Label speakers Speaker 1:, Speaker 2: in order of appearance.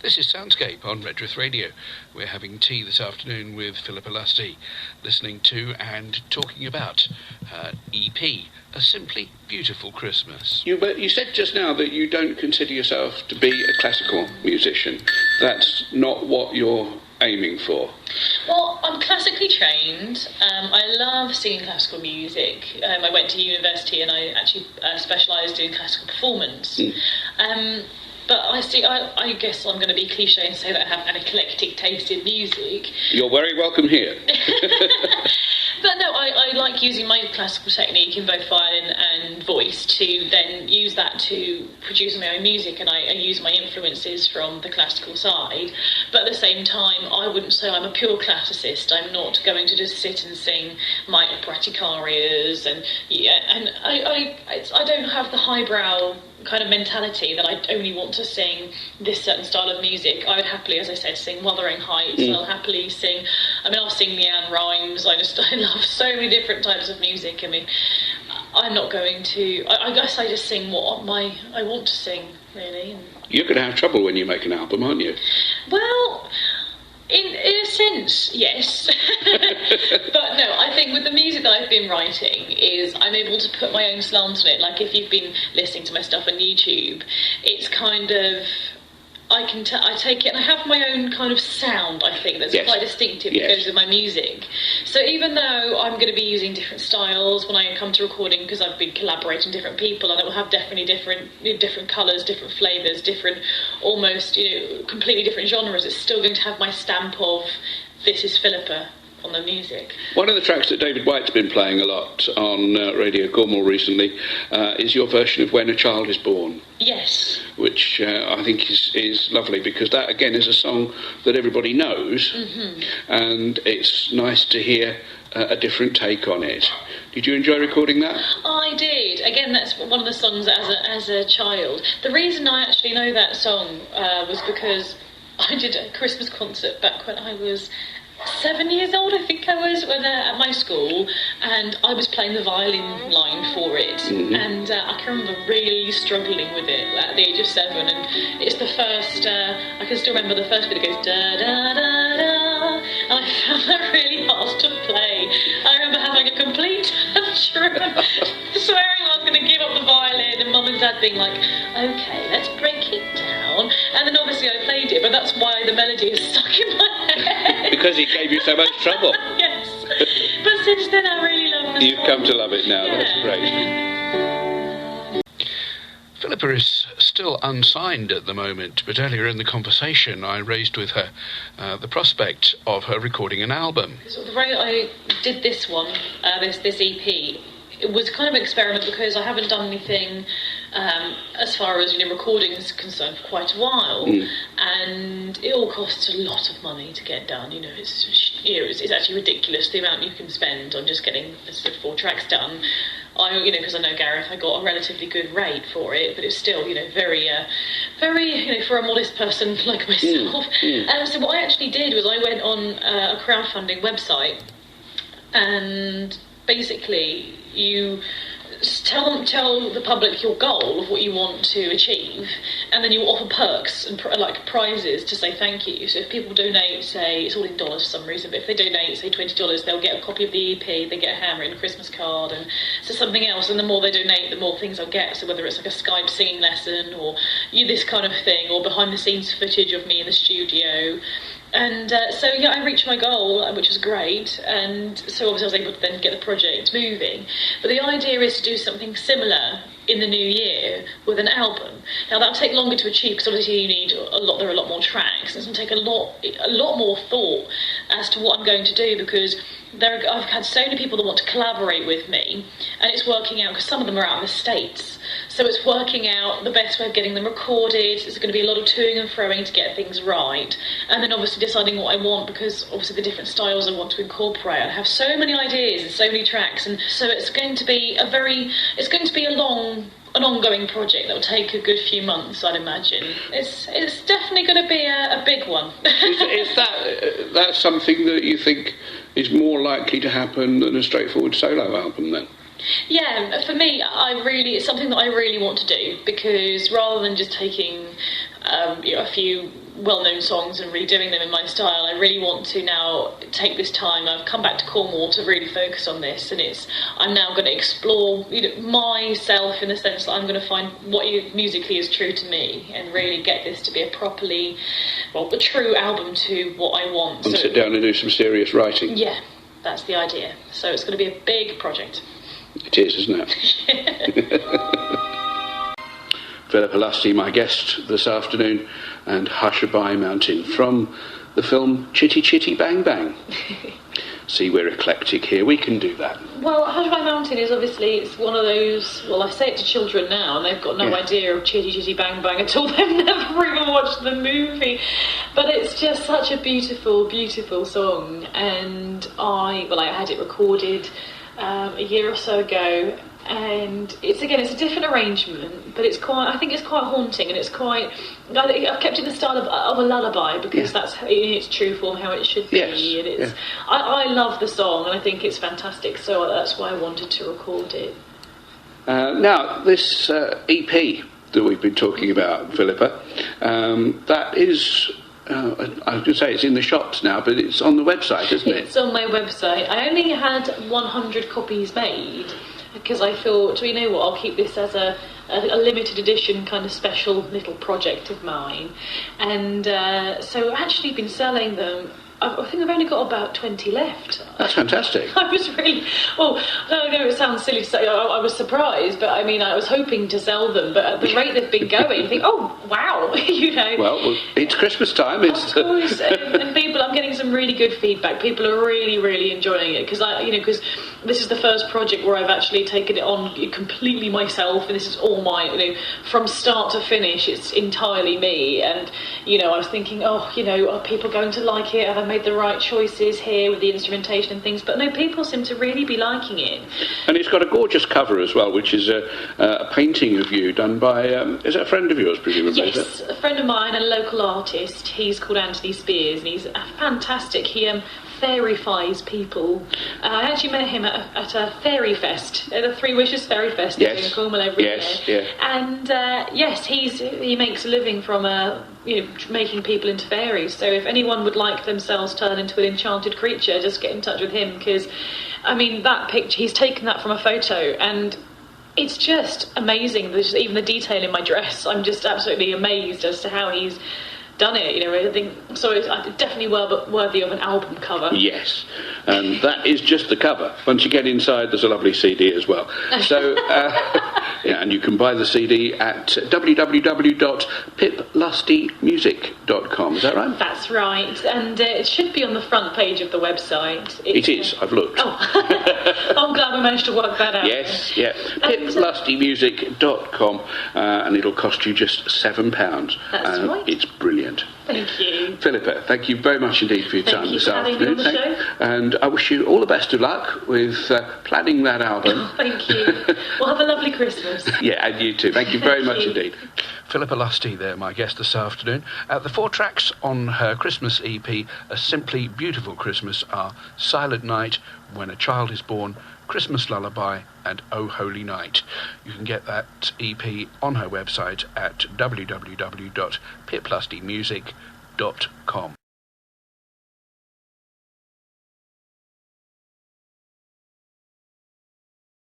Speaker 1: This is Soundscape on Redruth Radio. We're having tea this afternoon with Phillippa Lusty, listening to and talking about her EP, A Simply Beautiful Christmas. You said just now that you don't consider yourself to be a classical musician. That's not what you're aiming for.
Speaker 2: Well, I'm classically trained. I love singing classical music. I went to university and I actually specialised in classical performance. But I guess I'm going to be cliche and say that I have an eclectic taste in music.
Speaker 1: You're very welcome here.
Speaker 2: But no, I like using my classical technique in both violin and voice to then use that to produce my own music, and I use my influences from the classical side. But at the same time, I wouldn't say I'm a pure classicist. I'm not going to just sit and sing my operatic arias, and I don't have the highbrow kind of mentality that I only want to sing this certain style of music. I would happily, as I said, sing Wuthering Heights. I'll happily sing, I'll sing Leanne Rhymes. I love so many different types of music. I'm not going to, I guess I just sing what I want to sing, really.
Speaker 1: You're going to have trouble when you make an album, aren't you?
Speaker 2: Well, in a sense, yes. But no, I think with the music that I've been writing is I'm able to put my own slant on it. Like if you've been listening to my stuff on YouTube, it's kind of, I take it and I have my own kind of sound, I think, that's quite distinctive that goes with my music. So even though I'm going to be using different styles when I come to recording, because I've been collaborating with different people, and it will have definitely different colours, different flavours, different, almost, completely different genres, it's still going to have my stamp of, this is Phillippa on the music. One
Speaker 1: of the tracks that David White's been playing a lot on Radio Cornwall recently is your version of When a Child is Born.
Speaker 2: Yes.
Speaker 1: Which I think is lovely, because that, again, is a song that everybody knows, and it's nice to hear a different take on it. Did you enjoy recording that?
Speaker 2: I did. Again, that's one of the songs as a child. The reason I actually know that song was because I did a Christmas concert back when I was 7 years old, I think I was, when at my school, and I was playing the violin line for it, and I can remember really struggling with it at the age of 7, and it's the first, I can still remember the first bit that goes da da da da, and I found that really hard to play. I remember having a complete tantrum, swearing I was going to give up the violin, and Mum and Dad being like, okay, let's break it down, and then obviously I played it, but that's why the melody is stuck in my head.
Speaker 1: Because it gave you so much trouble.
Speaker 2: Yes. But since then I really love the song.
Speaker 1: You've come to love it now, That's great. Phillippa is still unsigned at the moment, but earlier in the conversation I raised with her the prospect of her recording an album.
Speaker 2: So the way I did this one, this EP, it was kind of an experiment because I haven't done anything as far as recording is concerned for quite a while, and it all costs a lot of money to get done. It's actually ridiculous the amount you can spend on just getting the 4 tracks done. Because I know Gareth, I got a relatively good rate for it, but it's still, very, for a modest person like myself. So what I actually did was I went on a crowdfunding website, and basically you tell the public your goal of what you want to achieve, and then you offer perks and prizes to say thank you. So if people donate, say, it's all in dollars for some reason, but if they donate, say $20, they'll get a copy of the EP, they get a handwritten Christmas card, and so something else, and the more they donate, the more things I'll get. So whether it's like a Skype singing lesson, or this kind of thing, or behind the scenes footage of me in the studio. And I reached my goal, which was great, and so obviously I was able to then get the project moving. But the idea is to do something similar in the new year with an album. Now that'll take longer to achieve because obviously you need there are a lot more tracks. It's going to take a lot more thought as to what I'm going to do, because I've had so many people that want to collaborate with me, and it's working out because some of them are out in the States. So it's working out the best way of getting them recorded. There's going to be a lot of toing and froing to get things right, and then obviously deciding what I want, because obviously the different styles I want to incorporate. I have so many ideas and so many tracks, and so it's going to be an ongoing project that will take a good few months, I'd imagine. It's definitely going to be a big one.
Speaker 1: Is that something that you think is more likely to happen than a straightforward solo album then?
Speaker 2: Yeah, for me, it's something that I really want to do, because rather than just taking a few well-known songs and redoing them in my style. I really want to now take this time. I've come back to Cornwall to really focus on this, and I'm now going to explore myself in the sense that I'm going to find what musically is true to me and really get this to be a true album to what I want.
Speaker 1: And sit down and do some serious writing.
Speaker 2: Yeah, that's the idea. So it's going to be a big project.
Speaker 1: It is, isn't it? Phillippa Lusty, my guest this afternoon, and Hushabye Mountain from the film Chitty Chitty Bang Bang. See, we're eclectic here. We can do that.
Speaker 2: Well, Hushabye Mountain is obviously, it's one of those, well, I say it to children now, and they've got no idea of Chitty Chitty Bang Bang at all. They've never even watched the movie. But it's just such a beautiful, beautiful song. And I had it recorded a year or so ago. And it's a different arrangement, but I think it's quite haunting, and I've kept it in the style of a lullaby, because that's in its true form how it should be.
Speaker 1: Yes.
Speaker 2: I love the song, and I think it's fantastic, so that's why I wanted to record it.
Speaker 1: Now, this EP that we've been talking about, Phillippa, that is... I was going to say it's in the shops now, but it's on the website, isn't it?
Speaker 2: It's on my website. I only had 100 copies made, because I thought, you know what, I'll keep this as a limited edition kind of special little project of mine. And so I've actually been selling them. I think I've only got about 20 left.
Speaker 1: That's fantastic.
Speaker 2: I was really... Well, I know it sounds silly to say, I was surprised, but I mean, I was hoping to sell them, but at the rate they've been going, you think, oh, wow,
Speaker 1: Well, it's Christmas time.
Speaker 2: Of course, and people, I'm getting some really good feedback. People are really, really enjoying it, because this is the first project where I've actually taken it on completely myself, and this is all mine, from start to finish, it's entirely me. And, I was thinking, are people going to like it? Have I made the right choices here with the instrumentation and things? But no, people seem to really be liking it.
Speaker 1: And it's got a gorgeous cover as well, which is a painting of you done by, is that a friend of yours, presumably?
Speaker 2: Yes, a friend of mine, a local artist. He's called Anthony Spears, and he's fantastic. He fairy-fies people. I actually met him at a fairy fest, at a Three Wishes Fairy Fest in Cornwall every year.
Speaker 1: Yeah.
Speaker 2: And he makes a living from making people into fairies. So if anyone would like themselves turned into an enchanted creature, just get in touch with him, because that picture, he's taken that from a photo, and it's just amazing. There's even the detail in my dress. I'm just absolutely amazed as to how he's done it. I think so. It's definitely worthy of an album cover.
Speaker 1: Yes, and that is just the cover. Once you get inside, there's a lovely CD as well. So, and you can buy the CD at www.piplustymusic.com. Is that right?
Speaker 2: That's right, and it should be on the front page of the website.
Speaker 1: It is. I've looked.
Speaker 2: Oh, I'm glad we managed to work that out.
Speaker 1: Yes, yeah. piplustymusic.com, and it'll cost you just £7.
Speaker 2: That's right.
Speaker 1: It's brilliant.
Speaker 2: Thank you.
Speaker 1: Phillippa, thank you very much indeed for your time this afternoon.
Speaker 2: Thank you for having me on the show.
Speaker 1: And I wish you all the best of luck with planning that album.
Speaker 2: Oh, thank you. Well, have a lovely Christmas.
Speaker 1: Yeah, and you too. Thank you very much indeed. Phillippa Lusty there, my guest this afternoon. The 4 tracks on her Christmas EP, A Simply Beautiful Christmas, are Silent Night, When a Child is Born, Christmas Lullaby, and Oh Holy Night. You can get that EP on her website at www.piplustymusic.com.